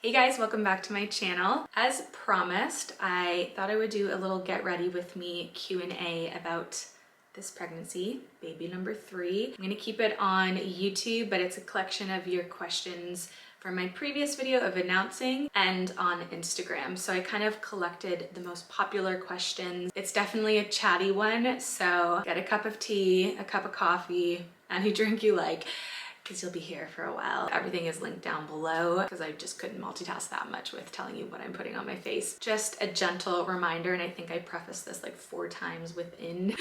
Hey guys, welcome back to my channel. As promised, I thought I would do a little get ready with me Q&A about this pregnancy, baby number 3. I'm gonna keep it on YouTube, but it's a collection of your questions from my previous video of announcing and on Instagram. So I kind of collected the most popular questions. It's definitely a chatty one, so get a cup of tea, a cup of coffee, any drink you like, because you'll be here for a while. Everything is linked down below because I just couldn't multitask that much with telling you what I'm putting on my face. Just a gentle reminder, and I think I prefaced this like 4 times within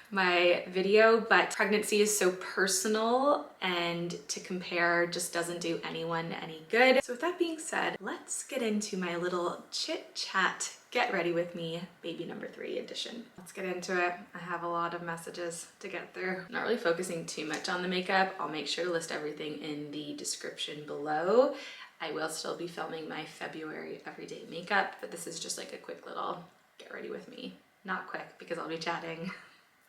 my video, but pregnancy is so personal and to compare just doesn't do anyone any good. So with that being said, let's get into my little chit chat get ready with me baby number 3 edition. Let's get into it. I have a lot of messages to get through. Not really focusing too much on the makeup. I'll make sure to list everything in the description below. I will still be filming my February everyday makeup, but this is just like a quick little get ready with me. Not quick because I'll be chatting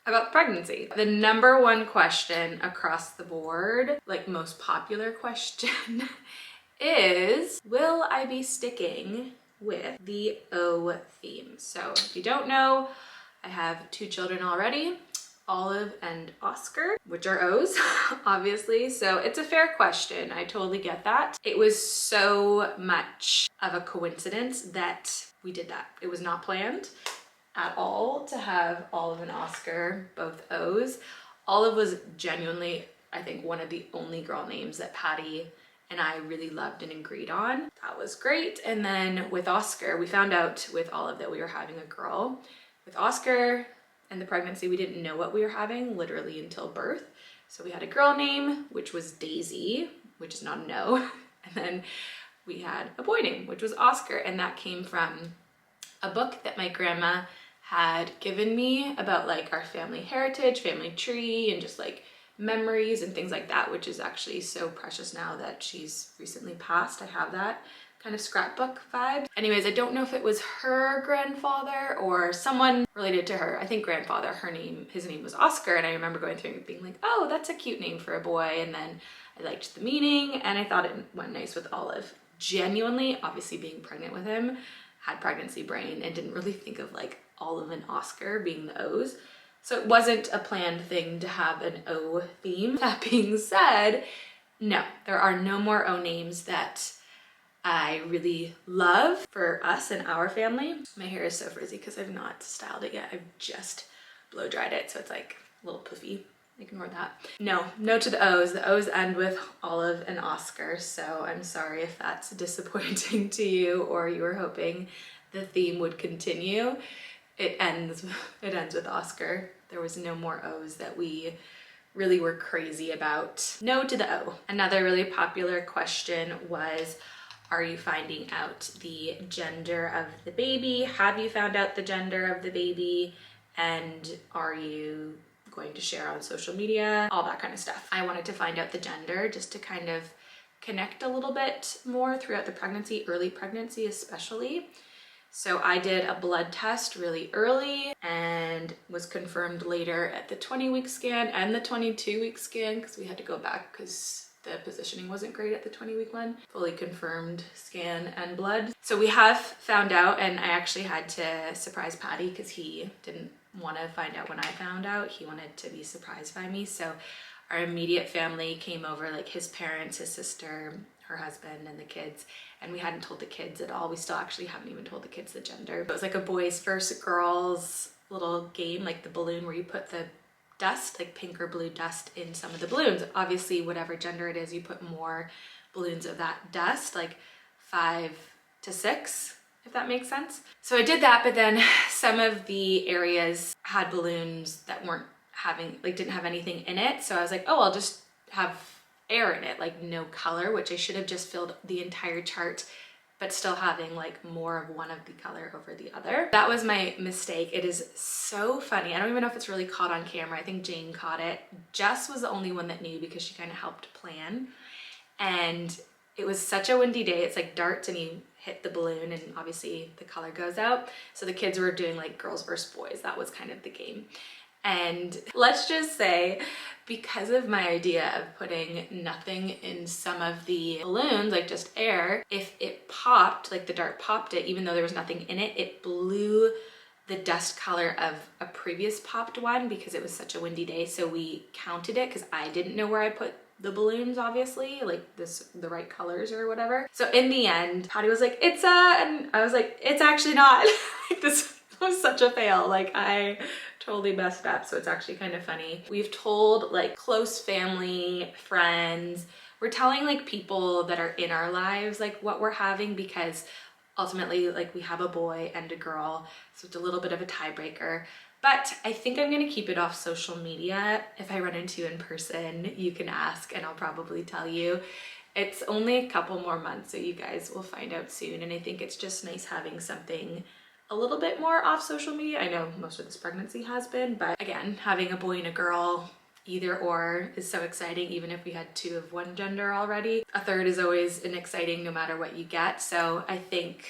about pregnancy. The number 1 question across the board, like most popular question, is will I be sticking with the O theme? So if you don't know, I have 2 children already, Olive and Oscar, which are O's, obviously. So it's a fair question. I totally get that. It was so much of a coincidence that we did that. It was not planned at all to have Olive and Oscar, both O's. Olive was genuinely, I think, one of the only girl names that Patty and I really loved and agreed on. That was great. And then with Oscar, we found out with Olive that we were having a girl. With Oscar and the pregnancy, we didn't know what we were having literally until birth. So we had a girl name, which was Daisy, which is not a no. And then we had a boy name, which was Oscar. And that came from a book that my grandma had given me about like our family heritage, family tree, and just like memories and things like that, which is actually so precious now that she's recently passed. I have that kind of scrapbook vibe. Anyways, I don't know if it was her grandfather or someone related to her. I think grandfather, his name was Oscar, and I remember going through and being like, oh, that's a cute name for a boy. And then I liked the meaning and I thought it went nice with Olive. Genuinely, obviously being pregnant with him, had pregnancy brain and didn't really think of like Olive and Oscar being the O's. So it wasn't a planned thing to have an O theme. That being said, no, there are no more O names that I really love for us and our family. My hair is so frizzy because I've not styled it yet. I've just blow dried it, so it's like a little poofy. Ignore that. No to the O's. The O's end with Olive and Oscar, so I'm sorry if that's disappointing to you or you were hoping the theme would continue. It ends with Oscar. There was no more O's that we really were crazy about. No to the O. Another really popular question was, are you finding out the gender of the baby? Have you found out the gender of the baby? And are you going to share on social media? All that kind of stuff. I wanted to find out the gender just to kind of connect a little bit more throughout the pregnancy, early pregnancy especially. So I did a blood test really early and was confirmed later at the 20-week scan and the 22-week scan because we had to go back because the positioning wasn't great at the 20-week one. Fully confirmed scan and blood. So we have found out, and I actually had to surprise Patty because he didn't want to find out when I found out. He wanted to be surprised by me. So our immediate family came over, like his parents, his sister, her husband, and the kids, and we hadn't told the kids at all. We still actually haven't even told the kids the gender. It was like a boys versus girls little game, like the balloon where you put the dust, like pink or blue dust, in some of the balloons. Obviously, whatever gender it is, you put more balloons of that dust, like 5 to 6, if that makes sense. So I did that, but then some of the areas had balloons that weren't having, like didn't have anything in it. So I was like, oh, I'll just have air in it, like no color, which I should have just filled the entire chart, but still having like more of one of the color over the other. That was my mistake. It is so funny. I don't even know if it's really caught on camera. I think Jane caught it. Jess was the only one that knew because she kind of helped plan. And it was such a windy day. It's like darts and you hit the balloon and obviously the color goes out. So the kids were doing like girls versus boys. That was kind of the game. And let's just say, because of my idea of putting nothing in some of the balloons, like just air, if it popped, like the dart popped it, even though there was nothing in it, it blew the dust color of a previous popped one because it was such a windy day. So we counted it because I didn't know where I put the balloons, obviously, like the right colors or whatever. So in the end, Patty was like, and I was like, it's actually not. Like, this was such a fail. Like, I totally messed up. So it's actually kind of funny. We've told like close family, friends, we're telling like people that are in our lives like what we're having, because ultimately like we have a boy and a girl, so it's a little bit of a tiebreaker. But I think I'm gonna keep it off social media. If I run into you in person, you can ask and I'll probably tell you. It's only a couple more months, so you guys will find out soon. And I think it's just nice having something a little bit more off social media. I know most of this pregnancy has been, but again, having a boy and a girl, either or, is so exciting. Even if we had two of one gender already, a third is always an exciting no matter what you get. So I think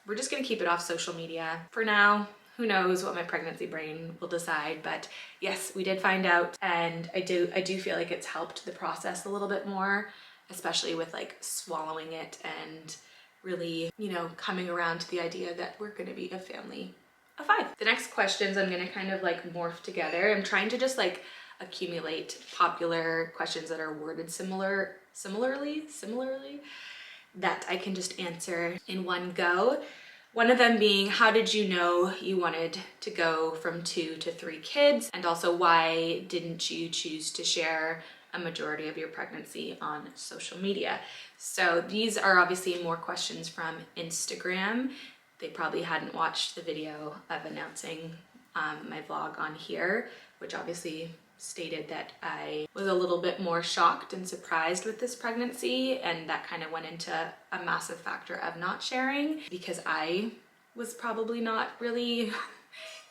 we're just gonna keep it off social media for now. Who knows what my pregnancy brain will decide, but yes, we did find out, and I do feel like it's helped the process a little bit more, especially with like swallowing it and really, you know, coming around to the idea that we're gonna be a family of 5. The next questions I'm gonna kind of like morph together. I'm trying to just like accumulate popular questions that are worded similarly, that I can just answer in one go. One of them being, how did you know you wanted to go from 2 to 3 kids? And also, why didn't you choose to share a majority of your pregnancy on social media? So these are obviously more questions from Instagram. They probably hadn't watched the video of announcing my vlog on here, which obviously stated that I was a little bit more shocked and surprised with this pregnancy, and that kind of went into a massive factor of not sharing, because I was probably not really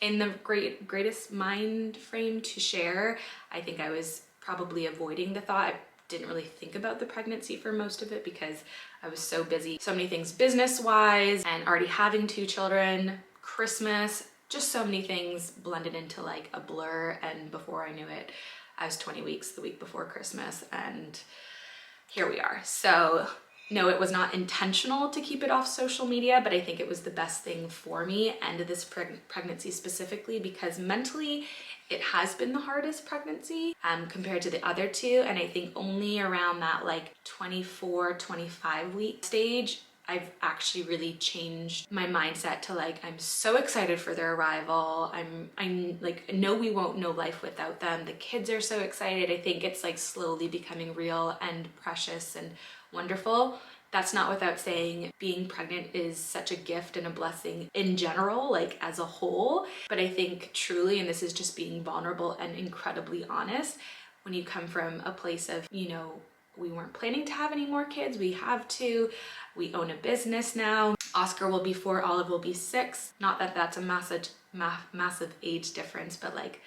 in the greatest mind frame to share. I think I was probably avoiding the thought. I didn't really think about the pregnancy for most of it because I was so busy. So many things business-wise, and already having 2 children, Christmas, just so many things blended into like a blur. And before I knew it, I was 20 weeks the week before Christmas, and here we are. So no, it was not intentional to keep it off social media, but I think it was the best thing for me and this pregnancy specifically, because mentally it has been the hardest pregnancy compared to the other 2. And I think only around that like 24, 25 week stage, I've actually really changed my mindset to like, I'm so excited for their arrival. I'm like, no, we won't know life without them. The kids are so excited. I think it's like slowly becoming real and precious and wonderful. That's not without saying being pregnant is such a gift and a blessing in general, like as a whole. But I think truly, and this is just being vulnerable and incredibly honest, when you come from a place of, you know, we weren't planning to have any more kids, we have 2, we own a business now, Oscar will be 4, Olive will be 6. Not that that's a massive age difference, but like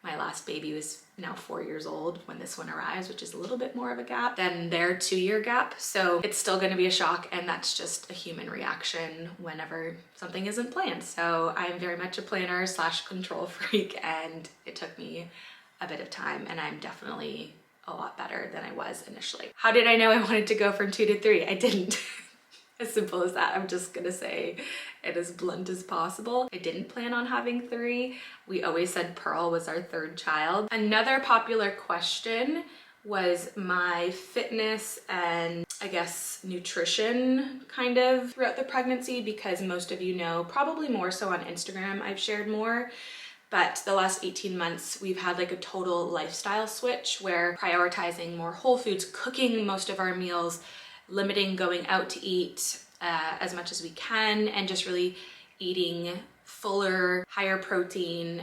my last baby was now 4 years old when this one arrives, which is a little bit more of a gap than their 2-year gap. So it's still gonna be a shock, and that's just a human reaction whenever something isn't planned. So I'm very much a planner / control freak, and it took me a bit of time, and I'm definitely a lot better than I was initially. How did I know I wanted to go from 2 to 3? I didn't. As simple as that. I'm just gonna say it as blunt as possible. I didn't plan on having 3. We always said Pearl was our 3rd child. Another popular question was my fitness and I guess nutrition kind of throughout the pregnancy, because most of you know, probably more so on Instagram, I've shared more. But the last 18 months, we've had like a total lifestyle switch where prioritizing more whole foods, cooking most of our meals, limiting going out to eat as much as we can, and just really eating fuller, higher protein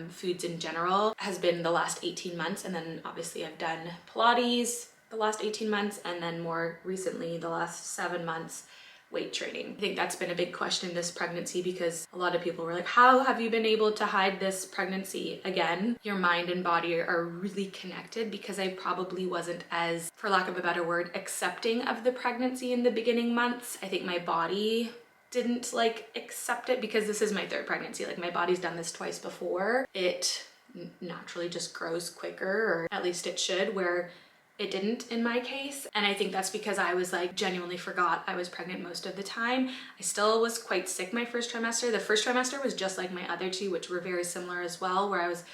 foods in general has been the last 18 months. And then obviously I've done Pilates the last 18 months, and then more recently, the last 7 months, weight training. I think that's been a big question this pregnancy, because a lot of people were like, how have you been able to hide this pregnancy? Again, your mind and body are really connected, because I probably wasn't as, for lack of a better word, accepting of the pregnancy in the beginning months. I think my body didn't like accept it, because this is my 3rd pregnancy. Like, my body's done this twice before. It naturally just grows quicker, or at least it should, where it didn't in my case. And I think that's because I was like genuinely forgot I was pregnant most of the time. I still was quite sick my first trimester. The first trimester was just like my other two, which were very similar as well, where I was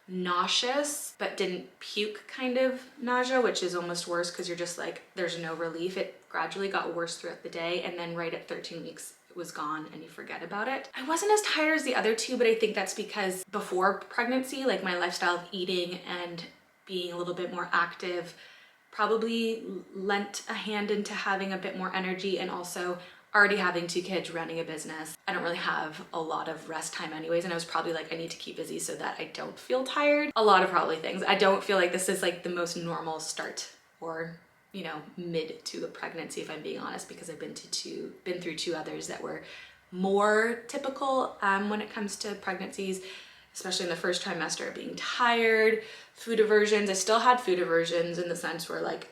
nauseous but didn't puke kind of nausea, which is almost worse because you're just like, there's no relief. It gradually got worse throughout the day, and then right at 13 weeks it was gone and you forget about it. I wasn't as tired as the other two, but I think that's because before pregnancy, like my lifestyle of eating and being a little bit more active probably lent a hand into having a bit more energy, and also already having two kids, running a business. I don't really have a lot of rest time anyways, and I was probably like, I need to keep busy so that I don't feel tired. A lot of probably things. I don't feel like this is like the most normal start, or you know, mid to a pregnancy, if I'm being honest, because I've been through two others that were more typical when it comes to pregnancies, especially in the first trimester, being tired, food aversions. I still had food aversions in the sense where like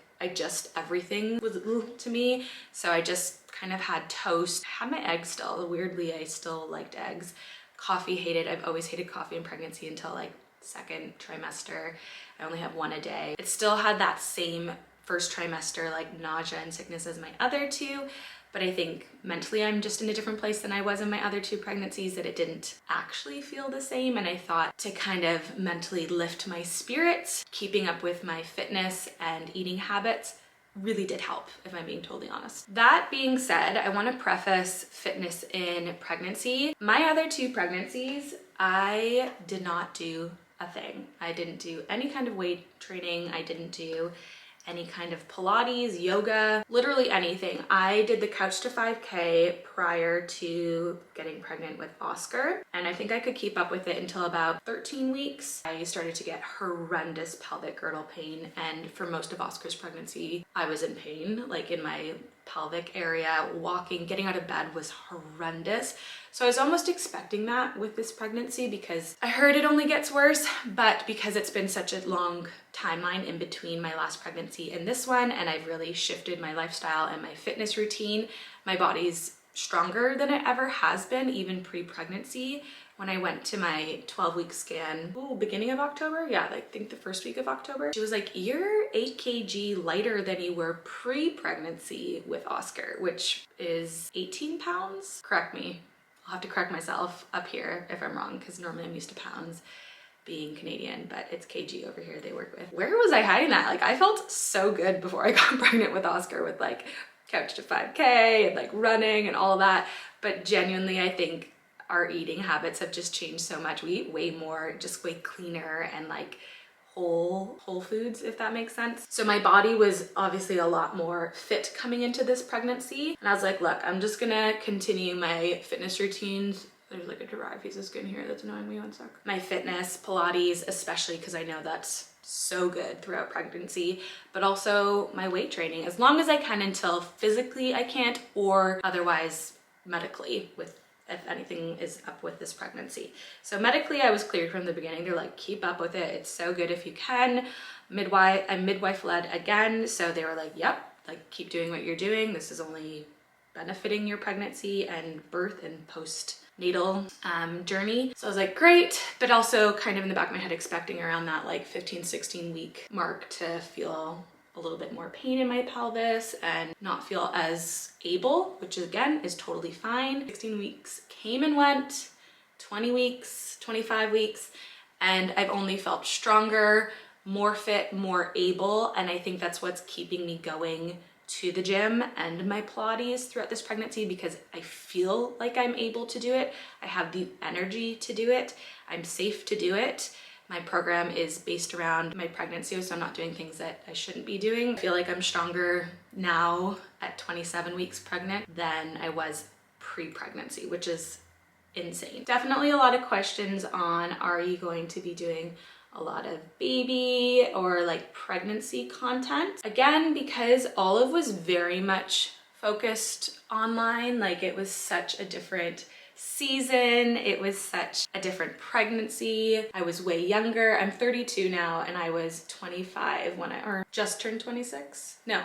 everything was to me. So I just kind of had toast, had my eggs still. Weirdly, I still liked eggs. Coffee, hated. I've always hated coffee in pregnancy until like second trimester. I only have one a day. It still had that same first trimester like nausea and sickness as my other two, but I think mentally I'm just in a different place than I was in my other two pregnancies, that it didn't actually feel the same. And I thought to kind of mentally lift my spirits, keeping up with my fitness and eating habits really did help, if I'm being totally honest. That being said, I want to preface fitness in pregnancy. My other two pregnancies, I did not do a thing. I didn't do any kind of weight training. I didn't do any kind of Pilates, yoga, literally anything. I did the Couch to 5K prior to getting pregnant with Oscar, and I think I could keep up with it until about 13 weeks. I started to get horrendous pelvic girdle pain, and for most of Oscar's pregnancy, I was in pain, like in my pelvic area. Walking, getting out of bed was horrendous. So I was almost expecting that with this pregnancy, because I heard it only gets worse, but because it's been such a long timeline in between my last pregnancy and this one, and I've really shifted my lifestyle and my fitness routine, my body's stronger than it ever has been, even pre-pregnancy. When I went to my 12-week scan, beginning of October, yeah, I think the first week of October, she was like, you're 8 kg lighter than you were pre-pregnancy with Oscar, which is 18 pounds. Correct me. I'll have to correct myself up here if I'm wrong, because normally I'm used to pounds being Canadian, but it's kg over here they work with. Where was I hiding that? Like, I felt so good before I got pregnant with Oscar, with like Couch to 5K and like running and all that. But genuinely, I think our eating habits have just changed so much. We eat way more, just way cleaner, and like whole foods, if that makes sense. So my body was obviously a lot more fit coming into this pregnancy. And I was like, look, I'm just gonna continue my fitness routines. There's like a giraffe piece of skin here that's annoying me, one sec. My fitness, Pilates, especially because I know that's so good throughout pregnancy, but also my weight training as long as I can until physically I can't, or otherwise medically, if anything is up with this pregnancy. So medically, I was cleared from the beginning. They're like, keep up with it. It's so good if you can. I'm midwife led again. So they were like, yep, like keep doing what you're doing. This is only benefiting your pregnancy and birth and postnatal journey. So I was like, great, but also kind of in the back of my head expecting around that like 15, 16 week mark to feel a little bit more pain in my pelvis and not feel as able, which again is totally fine. 16 weeks came and went, 20 weeks, 25 weeks, and I've only felt stronger, more fit, more able. And I think that's what's keeping me going to the gym and my Pilates throughout this pregnancy, because I feel like I'm able to do it. I have the energy to do it. I'm safe to do it. My program is based around my pregnancy, so I'm not doing things that I shouldn't be doing. I feel like I'm stronger now at 27 weeks pregnant than I was pre-pregnancy, which is insane. Definitely a lot of questions on, are you going to be doing a lot of baby or like pregnancy content? Again, because Olive was very much focused online, like it was such a different season, it was such a different pregnancy. I was way younger. I'm 32 now, and I was 25 when or just turned 26. No,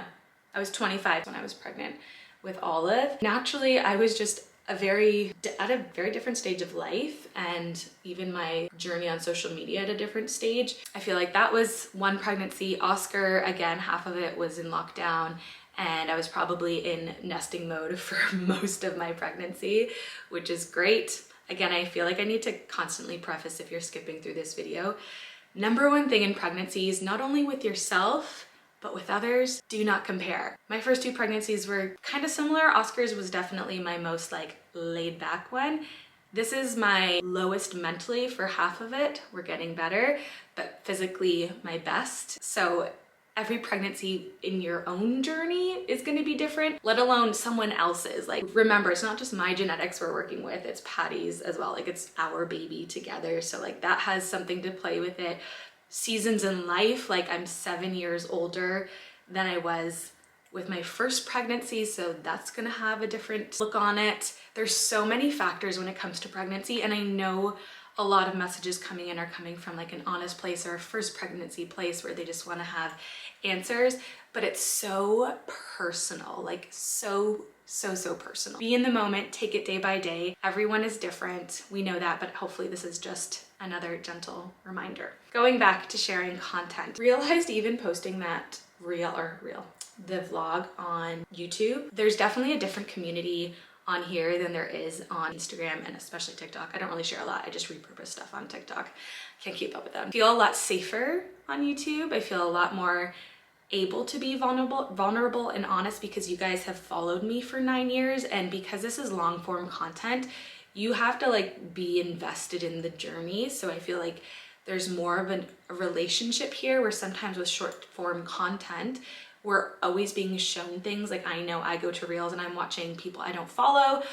I was 25 when I was pregnant with Olive. Naturally, I was just at a very different stage of life, and even my journey on social media at a different stage. I feel like that was one pregnancy. Oscar, again, half of it was in lockdown, and I was probably in nesting mode for most of my pregnancy, which is great. Again, I feel like I need to constantly preface, if you're skipping through this video, number one thing in pregnancy is not only with yourself, but with others, do not compare. My first 2 pregnancies were kind of similar. Oscar's was definitely my most like laid back one. This is my lowest mentally for half of it. We're getting better, but physically my best. So every pregnancy in your own journey is going to be different, let alone someone else's. Like, remember, it's not just my genetics we're working with, it's Patty's as well. Like, it's our baby together. So like that has something to play with it. Seasons in life, like I'm 7 years older than I was with my first pregnancy, so that's gonna have a different look on it. There's so many factors when it comes to pregnancy, and I know a lot of messages coming in are coming from like an honest place or a first pregnancy place where they just want to have answers, but it's so personal, like so personal. Be in the moment, take it day by day. Everyone is different, we know that, but hopefully this is just another gentle reminder. Going back to sharing content, realized even posting that the vlog on YouTube, there's definitely a different community on here than there is on Instagram and especially TikTok. I don't really share a lot. I just repurpose stuff on TikTok. Can't keep up with them. I feel a lot safer on YouTube. I feel a lot more able to be vulnerable and honest because you guys have followed me for 9 years, and because this is long form content, you have to like be invested in the journey. So I feel like there's more of a relationship here, where sometimes with short form content, we're always being shown things. Like, I know I go to Reels and I'm watching people I don't follow,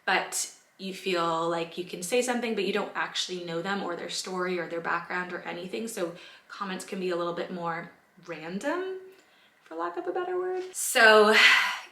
but you feel like you can say something, but you don't actually know them or their story or their background or anything. So comments can be a little bit more random, for lack of a better word. So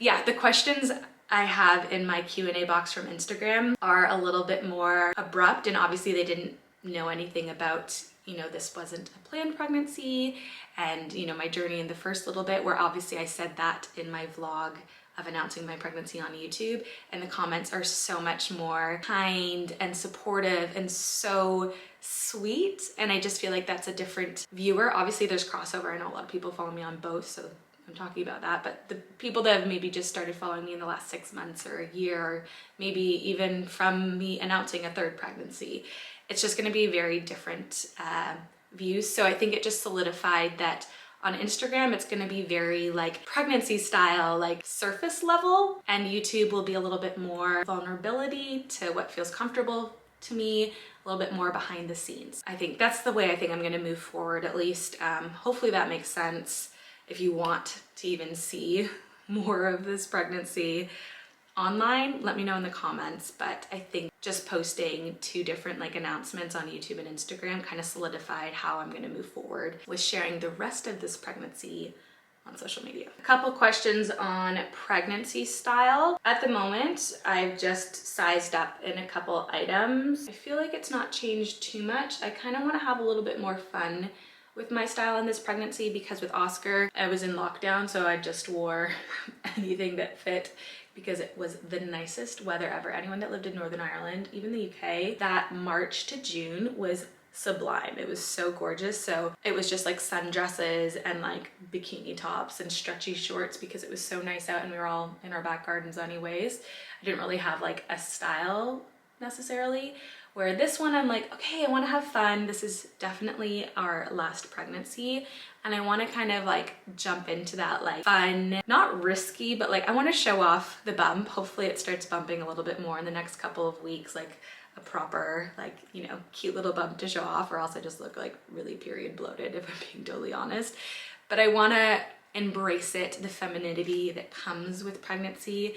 yeah, the questions I have in my Q&A box from Instagram are a little bit more abrupt, and obviously they didn't know anything about, you know, this wasn't a planned pregnancy, and you know, my journey in the first little bit, where obviously I said that in my vlog of announcing my pregnancy on YouTube, and the comments are so much more kind and supportive and so sweet, and I just feel like that's a different viewer. Obviously there's crossover. I know a lot of people follow me on both, so I'm talking about that, but the people that have maybe just started following me in the last 6 months or a year, or maybe even from me announcing a third pregnancy, it's just going to be very different views. So I think it just solidified that on Instagram, it's going to be very like pregnancy style, like surface level, and YouTube will be a little bit more vulnerability to what feels comfortable to me, a little bit more behind the scenes. I think that's the way I think I'm going to move forward, at least. Hopefully that makes sense. If you want to even see more of this pregnancy online, let me know in the comments. But I think just posting 2 different like announcements on YouTube and Instagram kind of solidified how I'm going to move forward with sharing the rest of this pregnancy on social media. A couple questions on pregnancy style. At the moment, I've just sized up in a couple items. I feel like it's not changed too much. I kind of want to have a little bit more fun with my style in this pregnancy, because with Oscar, I was in lockdown, so I just wore anything that fit because it was the nicest weather ever. Anyone that lived in Northern Ireland, even the UK, that March to June was sublime. It was so gorgeous. So it was just like sundresses and like bikini tops and stretchy shorts because it was so nice out and we were all in our back gardens anyways. I didn't really have like a style necessarily. Where this one, I'm like, okay, I want to have fun. This is definitely our last pregnancy, and I want to kind of like jump into that like fun, not risky, but like I want to show off the bump. Hopefully it starts bumping a little bit more in the next couple of weeks, like a proper, like, you know, cute little bump to show off, or else I just look like really period bloated, if I'm being totally honest. But I want to embrace it, the femininity that comes with pregnancy.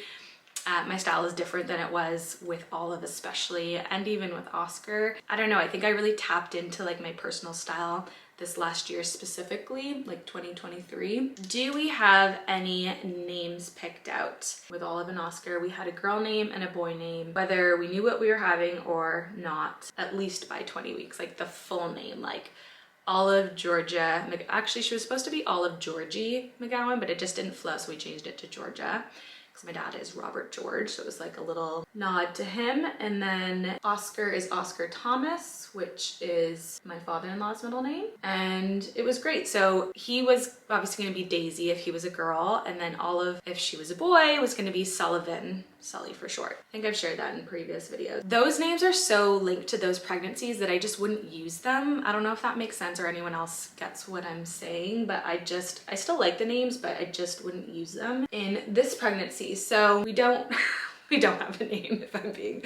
My style is different than it was with Olive especially, and even with Oscar. I don't know, I think I really tapped into like my personal style this last year specifically, like 2023. Do we have any names picked out? With Olive and Oscar, we had a girl name and a boy name, whether we knew what we were having or not, at least by 20 weeks, like the full name, like Olive Georgia, actually she was supposed to be Olive Georgie McGowan, but it just didn't flow, so we changed it to Georgia. because my dad is Robert George, so it was like a little nod to him. And then Oscar is Oscar Thomas, which is my father-in-law's middle name. And it was great. So he was obviously going to be Daisy if he was a girl, and then Olive if she was a boy was going to be Sullivan, Sully for short. I think I've shared that in previous videos. Those names are so linked to those pregnancies that I just wouldn't use them. I don't know if that makes sense or anyone else gets what I'm saying, but I still like the names, but I just wouldn't use them in this pregnancy. So we don't have a name, if I'm being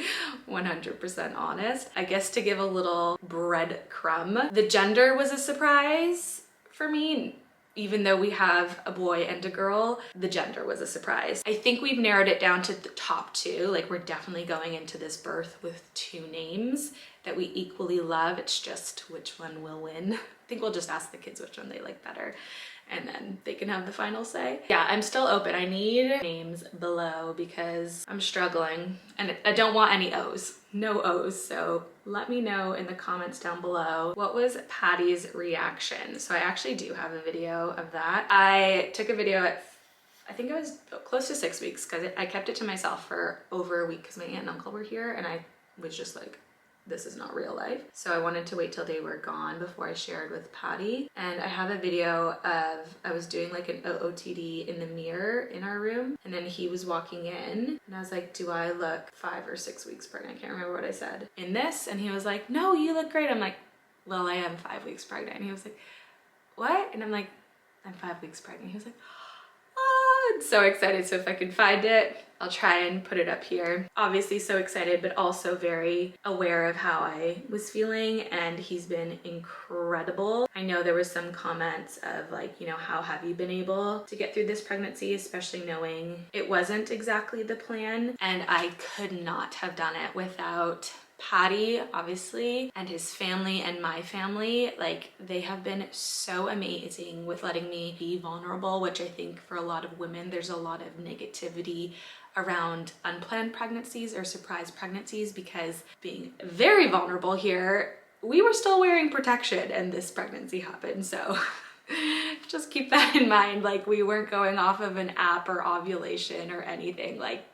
100% honest. I guess to give a little breadcrumb, the gender was a surprise for me. Even though we have a boy and a girl, the gender was a surprise. I think we've narrowed it down to the top two. Like, we're definitely going into this birth with two names that we equally love. It's just which one will win. I think we'll just ask the kids which one they like better, and then they can have the final say. Yeah, I'm still open. I need names below because I'm struggling, and I don't want any O's. No O's. So let me know in the comments down below, what was Patty's reaction? So I actually do have a video of that. I took a video at, I think it was close to 6 weeks, because I kept it to myself for over a week because my aunt and uncle were here, and I was just like, this is not real life. So I wanted to wait till they were gone before I shared with Patty. And I have a video of, I was doing like an OOTD in the mirror in our room, and then he was walking in, and I was like, do I look 5 or 6 weeks pregnant? I can't remember what I said in this. And he was like, no, you look great. I'm like, well, I am 5 weeks pregnant. And he was like, what? And I'm like, I'm 5 weeks pregnant. He was like, oh, I'm so excited. So if I can find it, I'll try and put it up here. Obviously so excited, but also very aware of how I was feeling, and he's been incredible. I know there was some comments of like, you know, how have you been able to get through this pregnancy, especially knowing it wasn't exactly the plan, and I could not have done it without Patty, obviously, and his family and my family. Like, they have been so amazing with letting me be vulnerable, which I think for a lot of women, there's a lot of negativity around unplanned pregnancies or surprise pregnancies, because being very vulnerable here, we were still wearing protection and this pregnancy happened. So just keep that in mind. Like, we weren't going off of an app or ovulation or anything. Like,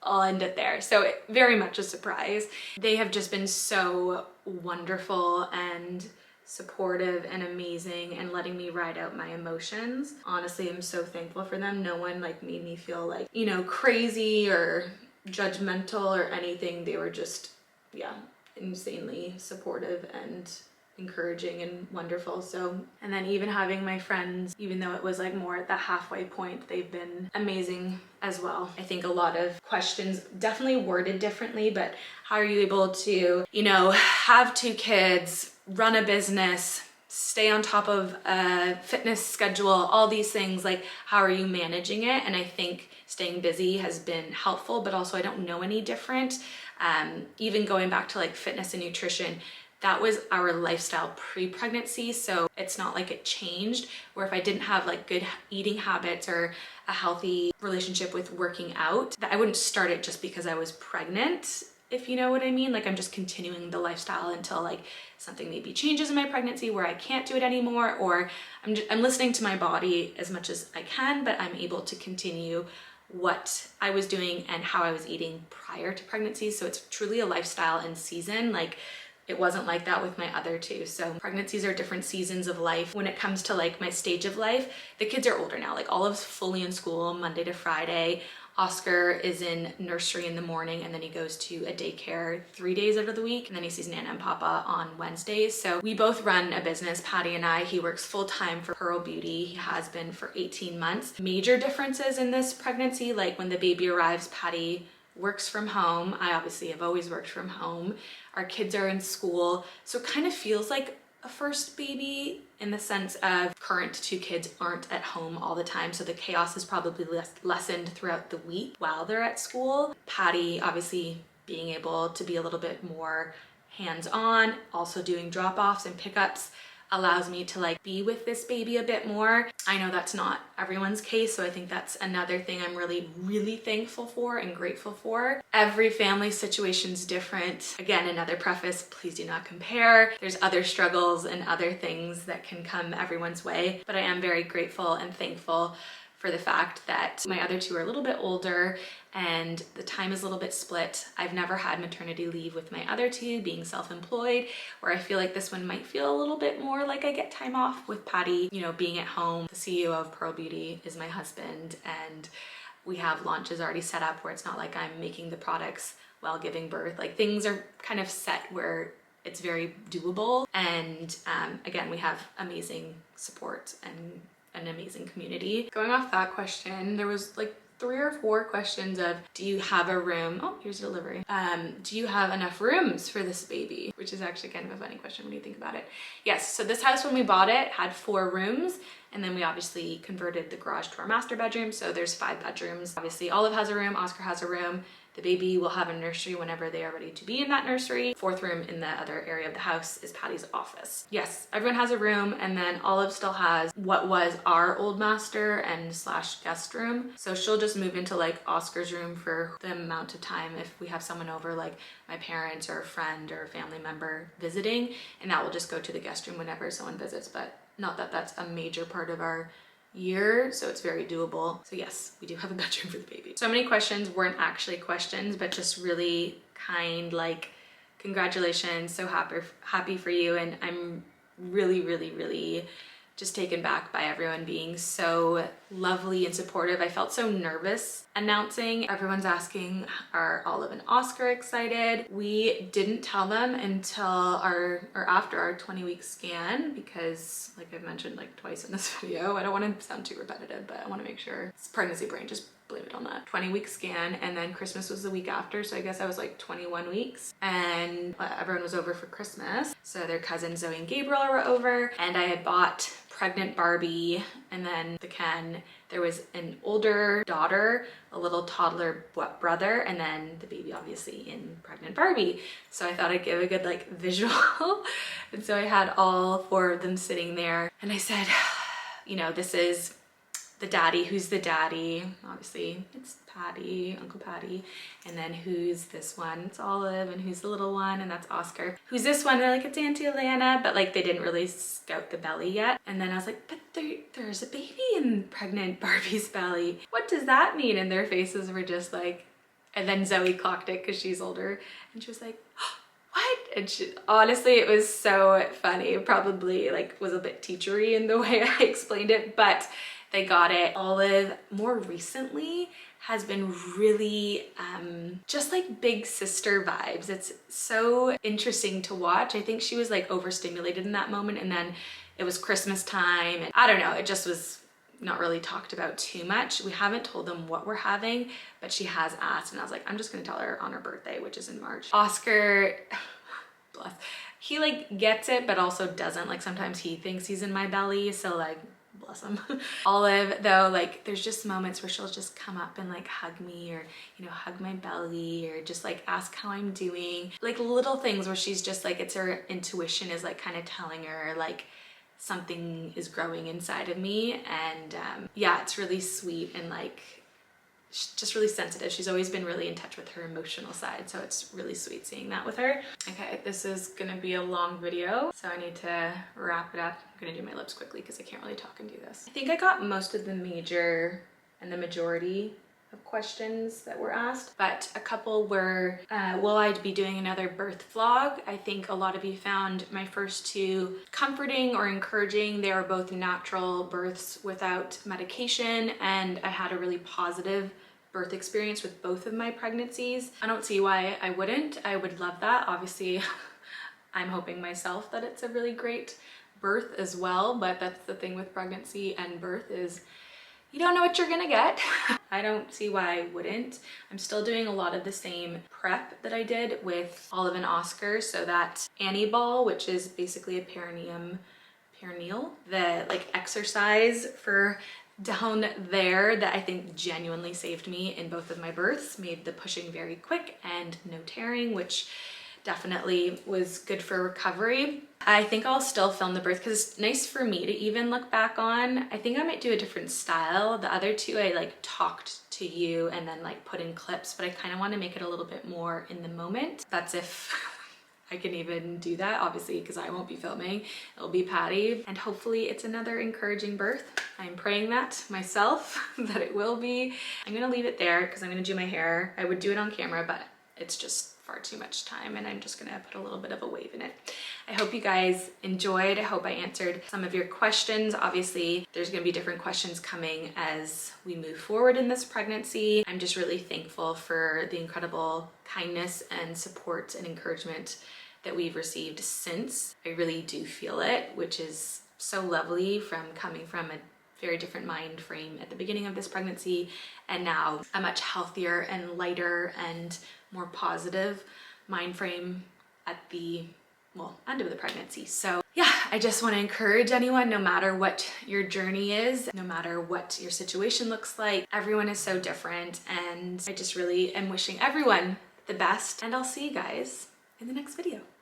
I'll end it there. So very much a surprise. They have just been so wonderful and supportive and amazing, and letting me ride out my emotions. Honestly, I'm so thankful for them. No one like made me feel like, you know, crazy or judgmental or anything. They were just, yeah, insanely supportive and encouraging and wonderful. So, and then even having my friends, even though it was like more at the halfway point, they've been amazing as well. I think a lot of questions definitely worded differently, but how are you able to, you know, have 2 kids, run a business, stay on top of a fitness schedule, all these things, like how are you managing it? And I think staying busy has been helpful, but also I don't know any different. Even going back to like fitness and nutrition, that was our lifestyle pre-pregnancy, so it's not like it changed, where if I didn't have like good eating habits or a healthy relationship with working out, that I wouldn't start it just because I was pregnant, if you know what I mean. Like, I'm just continuing the lifestyle until like something maybe changes in my pregnancy where I can't do it anymore, or I'm listening to my body as much as I can, but I'm able to continue what I was doing and how I was eating prior to pregnancy. So it's truly a lifestyle in season. Like, it wasn't like that with my other 2. So pregnancies are different seasons of life. When it comes to like my stage of life, the kids are older now. Like, Olive's fully in school Monday to Friday. Oscar is in nursery in the morning, and then he goes to a daycare 3 days out of the week, and then he sees Nana and Papa on Wednesdays. So we both run a business, Patty and I. He works full-time for Pearl Beauty. He has been for 18 months. Major differences in this pregnancy, like when the baby arrives, Patty works from home. I obviously have always worked from home. Our kids are in school, so it kind of feels like a first baby in the sense of current 2 kids aren't at home all the time, so the chaos is probably lessened throughout the week while they're at school. Patty obviously being able to be a little bit more hands-on, also doing drop-offs and pickups, allows me to like be with this baby a bit more. I know that's not everyone's case, so I think that's another thing I'm really thankful for and grateful for. Every family situation's different. Again, another preface, please do not compare. There's other struggles and other things that can come everyone's way, but I am very grateful and thankful for the fact that my other two are a little bit older and the time is a little bit split. I've never had maternity leave with my other two, being self-employed, where I feel like this one might feel a little bit more like I get time off with Patty, you know, being at home. The CEO of Pearl Beauty is my husband, and we have launches already set up where it's not like I'm making the products while giving birth. Like, things are kind of set where it's very doable. And again, we have amazing support and an amazing community. Going off that question, there was like 3 or 4 questions of, do you have a room? Oh, here's delivery. Do you have enough rooms for this baby? Which is actually kind of a funny question when you think about it. Yes, so this house when we bought it had 4 rooms, and then we obviously converted the garage to our master bedroom. So there's 5 bedrooms. Obviously Olive has a room, Oscar has a room. The baby will have a nursery whenever they are ready to be in that nursery. 4th room in the other area of the house is Patty's office. Yes, everyone has a room, and then Olive still has what was our old master and / guest room. So she'll just move into like Oscar's room for the amount of time if we have someone over, like my parents or a friend or a family member visiting, and that will just go to the guest room whenever someone visits. But not that that's a major part of our year, so it's very doable. So yes, we do have a bedroom for the baby. So many questions weren't actually questions, but just really kind, like, congratulations, so happy for you. And I'm really just taken back by everyone being so lovely and supportive. I felt so nervous announcing. Everyone's asking, are Olive and Oscar excited? We didn't tell them until after our 20-week scan, because like I've mentioned like twice in this video, I don't want to sound too repetitive, but I want to make sure it's pregnancy brain, just blame it on that. 20-week scan, and then Christmas was the week after, so I guess I was like 21 weeks, and everyone was over for Christmas. So their cousins Zoe and Gabriel were over, and I had bought pregnant Barbie, and then the Ken. There was an older daughter, a little toddler brother, and then the baby obviously in pregnant Barbie. So I thought I'd give a good like visual. And so I had all 4 of them sitting there, and I said, you know, this is the daddy. Who's the daddy? Obviously it's Patty, Uncle Patty. And then who's this one? It's Olive. And who's the little one? And that's Oscar. Who's this one? They're like, it's Auntie Elanna, but like they didn't really scout the belly yet. And then I was like, but there's a baby in pregnant Barbie's belly. What does that mean? And their faces were just like, and then Zoe clocked it because she's older, and she was like, oh, what? And honestly, it was so funny. It probably like was a bit teachery in the way I explained it, but they got it. Olive more recently has been really just like big sister vibes. It's so interesting to watch. I think she was like overstimulated in that moment, and then it was Christmas time, and I don't know, it just was not really talked about too much. We haven't told them what we're having, but she has asked, and I was like, I'm just gonna tell her on her birthday, which is in March. Oscar, bless, he like gets it, but also doesn't. Like sometimes he thinks he's in my belly, so like, bless him. Olive though, like there's just moments where she'll just come up and like hug me, or you know, hug my belly, or just like ask how I'm doing. Like little things where she's just like, it's her intuition is like kind of telling her like something is growing inside of me. And yeah, it's really sweet and like just really sensitive. She's always been really in touch with her emotional side, so it's really sweet seeing that with her. Okay, this is gonna be a long video, so I need to wrap it up. I'm gonna do my lips quickly because I can't really talk and do this. I think I got most of the major and the majority of questions that were asked, but a couple were, will I be doing another birth vlog? I think a lot of you found my first 2 comforting or encouraging. They were both natural births without medication, and I had a really positive birth experience with both of my pregnancies. I don't see why I wouldn't. I would love that. Obviously, I'm hoping myself that it's a really great birth as well, but that's the thing with pregnancy and birth is you don't know what you're gonna get. I don't see why I wouldn't. I'm still doing a lot of the same prep that I did with Olive and Oscar. So that Annie ball, which is basically a perineal, the like exercise for down there that I think genuinely saved me in both of my births, made the pushing very quick and no tearing, which definitely was good for recovery. I think I'll still film the birth because it's nice for me to even look back on. I think I might do a different style. The other 2 I like talked to you and then like put in clips, but I kind of want to make it a little bit more in the moment. That's if I can even do that, obviously, because I won't be filming. It'll be Patty, and hopefully it's another encouraging birth. I'm praying that myself, that it will be. I'm gonna leave it there because I'm gonna do my hair. I would do it on camera, but it's just far too much time, and I'm just gonna put a little bit of a wave in it. I hope you guys enjoyed. I hope I answered some of your questions. Obviously, there's gonna be different questions coming as we move forward in this pregnancy. I'm just really thankful for the incredible kindness and support and encouragement that we've received since. I really do feel it, which is so lovely, from coming from a very different mind frame at the beginning of this pregnancy, and now a much healthier and lighter and more positive mind frame at the end of the pregnancy. So yeah, I just want to encourage anyone, no matter what your journey is, no matter what your situation looks like, everyone is so different, and I just really am wishing everyone the best, and I'll see you guys in the next video.